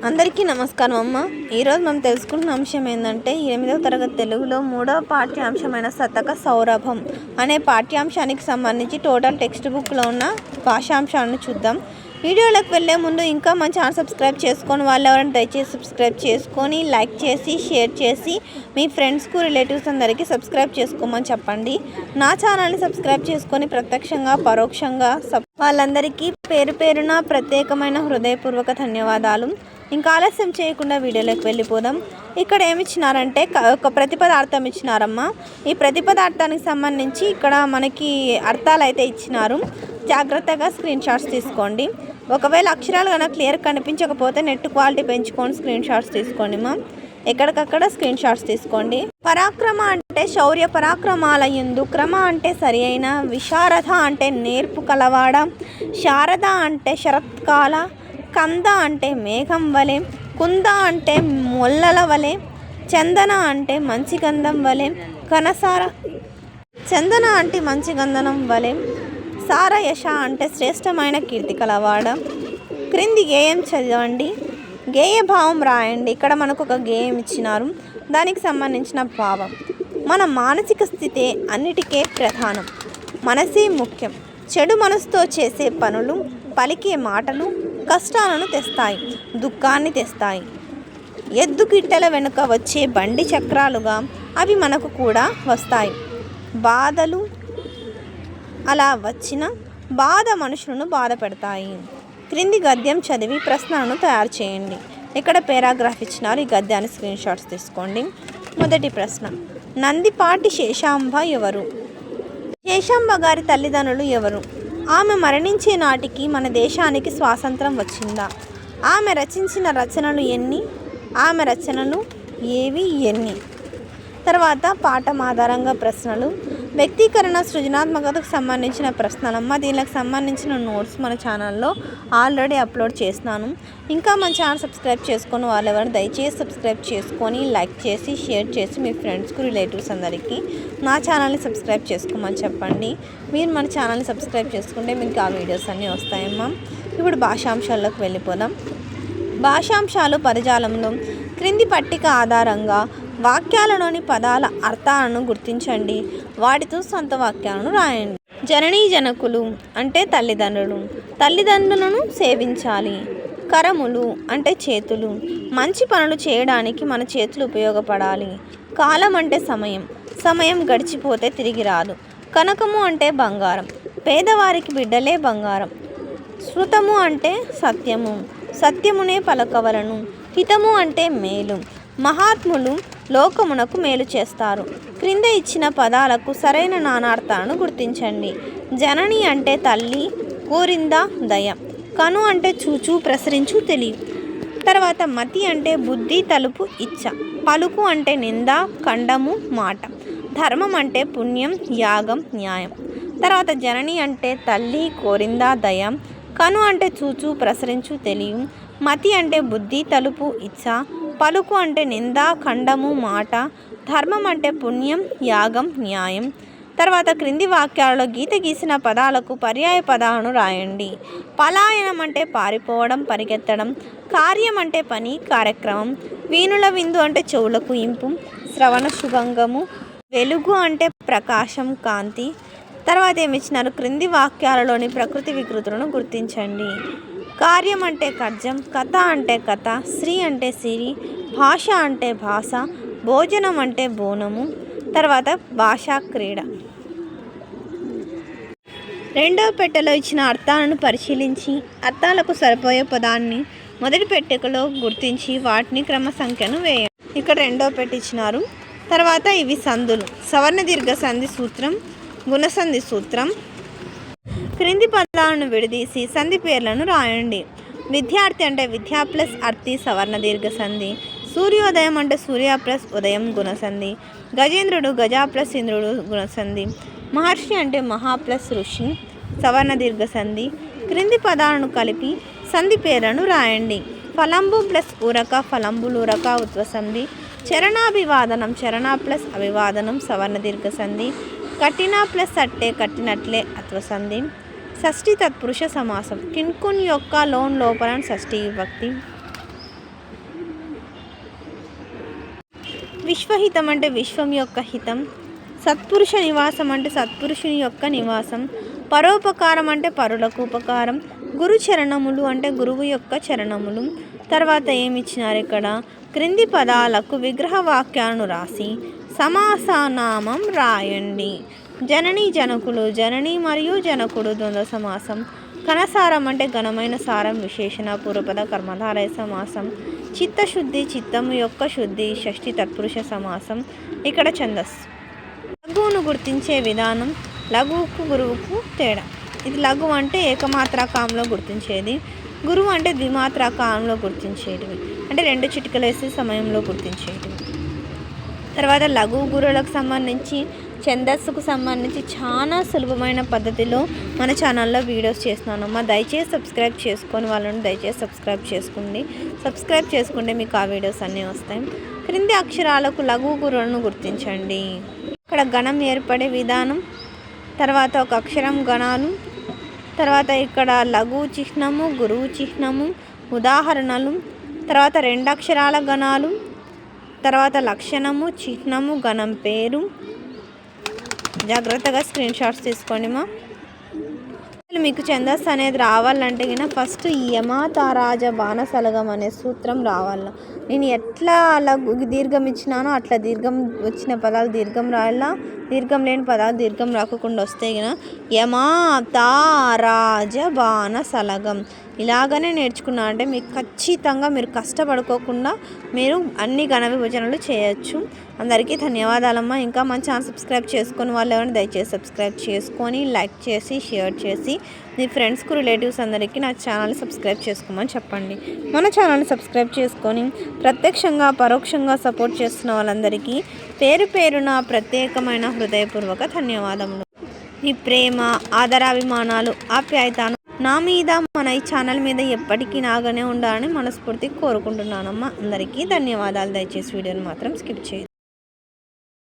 అందరికీ నమస్కారం అమ్మ. ఈరోజు మనం తెలుసుకున్న అంశం ఏంటంటే 8వ తరగతి తెలుగులో 3వ పాఠ్యాంశమైన శతక సౌరభం అనే పాఠ్యాంశానికి సంబంధించి టోటల్ టెక్స్ట్ బుక్లో ఉన్న భాషాంశాలను చూద్దాం. వీడియోలోకి వెళ్ళే ముందు ఇంకా మన ఛానల్ సబ్స్క్రైబ్ చేసుకొని వాళ్ళు ఎవరైనా దయచేసి సబ్స్క్రైబ్ చేసుకొని లైక్ చేసి షేర్ చేసి మీ ఫ్రెండ్స్కు రిలేటివ్స్ అందరికీ సబ్స్క్రైబ్ చేసుకోమని చెప్పండి. నా ఛానల్ని సబ్స్క్రైబ్ చేసుకొని ప్రత్యక్షంగా పరోక్షంగా వాళ్ళందరికీ పేరు పేరున ప్రత్యేకమైన హృదయపూర్వక ధన్యవాదాలు. ఇంకా ఆలస్యం చేయకుండా వీడియోలోకి వెళ్ళిపోదాం. ఇక్కడ ఏమిచ్చినారంటే ఒక ప్రతిపదార్థం ఇచ్చినారమ్మా. ఈ ప్రతిపదార్థానికి సంబంధించి ఇక్కడ మనకి అర్థాలు అయితే ఇచ్చినారు. జాగ్రత్తగా స్క్రీన్ షాట్స్ తీసుకోండి. ఒకవేళ అక్షరాలు కనుక క్లియర్ కనిపించకపోతే నెట్ క్వాలిటీ పెంచుకొని స్క్రీన్ షాట్స్ తీసుకోండి మా. ఎక్కడికక్కడ స్క్రీన్ షాట్స్ తీసుకోండి. పరాక్రమ అంటే శౌర్య పరాక్రమాల యందు, క్రమ అంటే సరి అయిన, విశారద అంటే నేర్పు కలవాడ, శారద అంటే శరత్కాల, కంద అంటే మేఘం వలె, కుంద అంటే మొల్లల వలె, చందన అంటే మంచి గంధం వలె, కనసార చందన అంటే మంచి గంధనం వలె, సారయశ అంటే శ్రేష్టమైన కీర్తి కలవాడ. క్రింది గేయం చదవండి, గేయ భావం రాయండి. ఇక్కడ మనకు ఒక గేయం ఇచ్చినారు, దానికి సంబంధించిన భావం. మన మానసిక స్థితే అన్నిటికే ప్రధానం, మనసే ముఖ్యం. చెడు మనసుతో చేసే పనులు, పలికే మాటలు కష్టాలను తెస్తాయి, దుఃఖాన్ని తెస్తాయి. ఎద్దు గిట్టెల వెనుక వచ్చే బండి చక్రాలుగా అవి మనకు కూడా వస్తాయి. బాధలు అలా వచ్చిన బాధ మనుషులను బాధ పెడతాయి. క్రింది గద్యం చదివి ప్రశ్నలను తయారు చేయండి. ఇక్కడ పారాగ్రాఫ్ ఇచ్చినారు, ఈ గద్యాన్ని స్క్రీన్ షాట్స్ తీసుకోండి. మొదటి ప్రశ్న, నందిపాటి శేషాంబ ఎవరు? శేషాంబ గారి తల్లిదండ్రులు ఎవరు? ఆమె మరణించే నాటికి మన దేశానికి స్వాతంత్రం వచ్చిందా? ఆమె రచించిన రచనలు ఎన్ని? ఆమె రచనలు ఏవి ఎన్ని? తర్వాత పాఠం ఆధారంగా ప్రశ్నలు, వ్యక్తీకరణ సృజనాత్మకతకు సంబంధించిన ప్రశ్నలమ్మ. దీనికి సంబంధించిన నోట్స్ మన ఛానల్లో ఆల్రెడీ అప్లోడ్ చేస్తున్నాను. ఇంకా మన ఛానల్ సబ్స్క్రైబ్ చేసుకొని వాళ్ళు ఎవరైనా దయచేసి సబ్స్క్రైబ్ చేసుకొని లైక్ చేసి షేర్ చేసి మీ ఫ్రెండ్స్కు రిలేటివ్స్ అందరికీ నా ఛానల్ని సబ్స్క్రైబ్ చేసుకోమని చెప్పండి. మీరు మన ఛానల్ని సబ్స్క్రైబ్ చేసుకుంటే మీకు ఆ వీడియోస్ అన్నీ వస్తాయమ్మా. ఇప్పుడు భాషాంశాల్లోకి వెళ్ళిపోదాం. భాషాంశాలు పదజాలంలో క్రింది పట్టిక ఆధారంగా వాక్యాలలోని పదాల అర్థాలను గుర్తించండి. వాటితో సొంత వాక్యాలను రాయండి. జననీ జనకులు అంటే తల్లిదండ్రులు, తల్లిదండ్రులను సేవించాలి. కరములు అంటే చేతులు, మంచి పనులు చేయడానికి మన చేతులు ఉపయోగపడాలి. కాలం అంటే సమయం, సమయం గడిచిపోతే తిరిగి రాదు. కనకము అంటే బంగారం, పేదవారికి బిడ్డలే బంగారం. శృతము అంటే సత్యము, సత్యమునే పలకవలను. హితము అంటే మేలు, మహాత్ములు లోకమునకు మేలు చేస్తారు. క్రింద ఇచ్చిన పదాలకు సరైన నానార్థాలను గుర్తించండి. జనని అంటే తల్లి, కోరింద దయ. కను అంటే చూచు ప్రసరించు తెలివి. తర్వాత మతి అంటే బుద్ధి, తలుపు ఇచ్చ. పలుకు అంటే నింద, ఖండము మాట. ధర్మం అంటే పుణ్యం, యాగం న్యాయం. తర్వాత జనని అంటే తల్లి, కోరింద దయ. కను అంటే చూచు ప్రసరించు తెలివి. మతి అంటే బుద్ధి, తలుపు ఇచ్చ. పలుకు అంటే నింద, ఖండము మాట. ధర్మం అంటే పుణ్యం, యాగం న్యాయం. తర్వాత క్రింది వాక్యాలలో గీత గీసిన పదాలకు పర్యాయ పదాలను రాయండి. పలాయనం అంటే పారిపోవడం, పరిగెత్తడం. కార్యం అంటే పని, కార్యక్రమం. వీణుల విందు అంటే చెవులకు ఇంపు, శ్రవణ శుభంగము. వెలుగు అంటే ప్రకాశం, కాంతి. తర్వాత ఏమిచ్చినారు, క్రింది వాక్యాలలోని ప్రకృతి వికృతులను గుర్తించండి. కార్యం అంటే ఖడ్జం, కథ అంటే కథ, శ్రీ అంటే సిరి, భాష అంటే భాష, భోజనం అంటే బోనము. తర్వాత భాషా క్రీడ. రెండవ పెట్టెలో ఇచ్చిన అర్థాలను పరిశీలించి అర్థాలకు సరిపోయే పదాన్ని మొదటి పెట్టెలో గుర్తించి వాటిని క్రమ సంఖ్యను వేయండి. ఇక్కడ రెండవ పెట్టె ఇచ్చినారు. తర్వాత ఇవి సందులు. సవర్ణ దీర్ఘ సంధి సూత్రం, గుణసంధి సూత్రం. క్రింది పదాలను విడదీసి సంధి పేర్లను రాయండి. విద్యార్థి అంటే విద్యా ప్లస్ అర్థి సవర్ణ దీర్ఘ సంధి. సూర్యోదయం అంటే సూర్య ప్లస్ ఉదయం గుణసంధి. గజేంద్రుడు గజ ప్లస్ ఇంద్రుడు గుణసంధి. మహర్షి అంటే మహా ప్లస్ ఋషి సవర్ణ దీర్ఘ సంధి. క్రింది పదాలను కలిపి సంధి పేర్లను రాయండి. ఫలంబు ప్లస్ ఊరక ఫలంబులూరక ఉత్వసంధి. చరణాభివాదనం చరణ ప్లస్ అభివాదనం సవర్ణ దీర్ఘ సంధి. కట్టిన ప్లస్ అట్టే కట్టినట్లే అత్వసంధి. షష్ఠి తత్పురుష సమాసం. కిన్కున్ యొక్క లోన్ లోపల షష్ఠి విభక్తి. విశ్వహితం అంటే విశ్వం యొక్క హితం. సత్పురుష నివాసం అంటే సత్పురుషుని యొక్క నివాసం. పరోపకారం అంటే పరులకు ఉపకారం. గురు చరణములు అంటే గురువు యొక్క చరణములు. తర్వాత ఏమి ఇచ్చినారు ఇక్కడ, క్రింది పదాలకు విగ్రహ వాక్యాలను రాసి సమాసనామం రాయండి. జనని జనకులు, జనని మరియు జనకుడు ద్వంద్వ సమాసం. కనసారం అంటే ఘనమైన సారం విశేషణ పూర్వపద కర్మధారయ సమాసం. చిత్తశుద్ధి చిత్తము యొక్క శుద్ధి షష్ఠి తత్పురుష సమాసం. ఇక్కడ ఛందస్సు. లఘువును గుర్తించే విధానం, లఘువుకు గురువుకు తేడా. ఇది లఘు అంటే ఏకమాత్రాకారంలో గుర్తించేది, గురువు అంటే ద్విమాత్రాకారంలో గుర్తించేటివి, అంటే 2 చిటికలు వేసే సమయంలో గుర్తించేటివి. తర్వాత లఘువు గురువులకు సంబంధించి ఛందస్సుకు సంబంధించి చాలా సులభమైన పద్ధతిలో మన ఛానల్లో వీడియోస్ చేస్తున్నానమ్మా. దయచేసి సబ్స్క్రైబ్ చేసుకొని వాళ్ళని దయచేసి సబ్స్క్రైబ్ చేసుకోండి. సబ్స్క్రైబ్ చేసుకుంటే మీకు ఆ వీడియోస్ అన్నీ వస్తాయి. క్రింది అక్షరాలకు లఘువు గురువులను గుర్తించండి. ఇక్కడ గణం ఏర్పడే విధానం, తర్వాత ఒక అక్షరం గణాలు, తర్వాత ఇక్కడ లఘువు చిహ్నము, గురువు చిహ్నము, ఉదాహరణలు, తర్వాత 2 అక్షరాల గణాలు, తర్వాత లక్షణము, చిహ్నము, గణం పేరు. జాగ్రత్తగా స్క్రీన్ షాట్స్ తీసుకోండి మా. మీకు ఛందస్సు అనేది రావాలంటే కినా ఫస్ట్ యమాతారాజ బాణసలగం అనే సూత్రం రావాల. నేను ఎట్లా అలా దీర్ఘం ఇచ్చినానో అట్లా దీర్ఘం వచ్చిన పదాలు దీర్ఘం రాయాలా, దీర్ఘం లేని పదాలు దీర్ఘం రాకుండా వస్తే కినా యమాతారాజ బాణసలగం ఇలాగనే నేర్చుకున్నా అంటే మీకు ఖచ్చితంగా మీరు కష్టపడుకోకుండా మీరు అన్ని ఘన విభజనలు చేయొచ్చు. అందరికీ ధన్యవాదాలమ్మా. ఇంకా మన ఛానల్ సబ్స్క్రైబ్ చేసుకొని వాళ్ళు ఎవరైనా దయచేసి సబ్స్క్రైబ్ చేసుకొని లైక్ చేసి షేర్ చేసి మీ ఫ్రెండ్స్కు రిలేటివ్స్ అందరికీ నా ఛానల్ని సబ్స్క్రైబ్ చేసుకోమని చెప్పండి. మన ఛానల్ని సబ్స్క్రైబ్ చేసుకొని ప్రత్యక్షంగా పరోక్షంగా సపోర్ట్ చేస్తున్న వాళ్ళందరికీ పేరు పేరున ప్రత్యేకమైన హృదయపూర్వక ధన్యవాదములు. మీ ప్రేమ ఆదరాభిమానాలు ఆప్యాయతను నా మీద మన ఈ ఛానల్ మీద ఎప్పటికీ నాగానే ఉండాలని మనస్ఫూర్తిగా కోరుకుంటున్నానమ్మా. అందరికీ ధన్యవాదాలు. దయచేసి వీడియోని మాత్రం స్కిప్ చేయదు.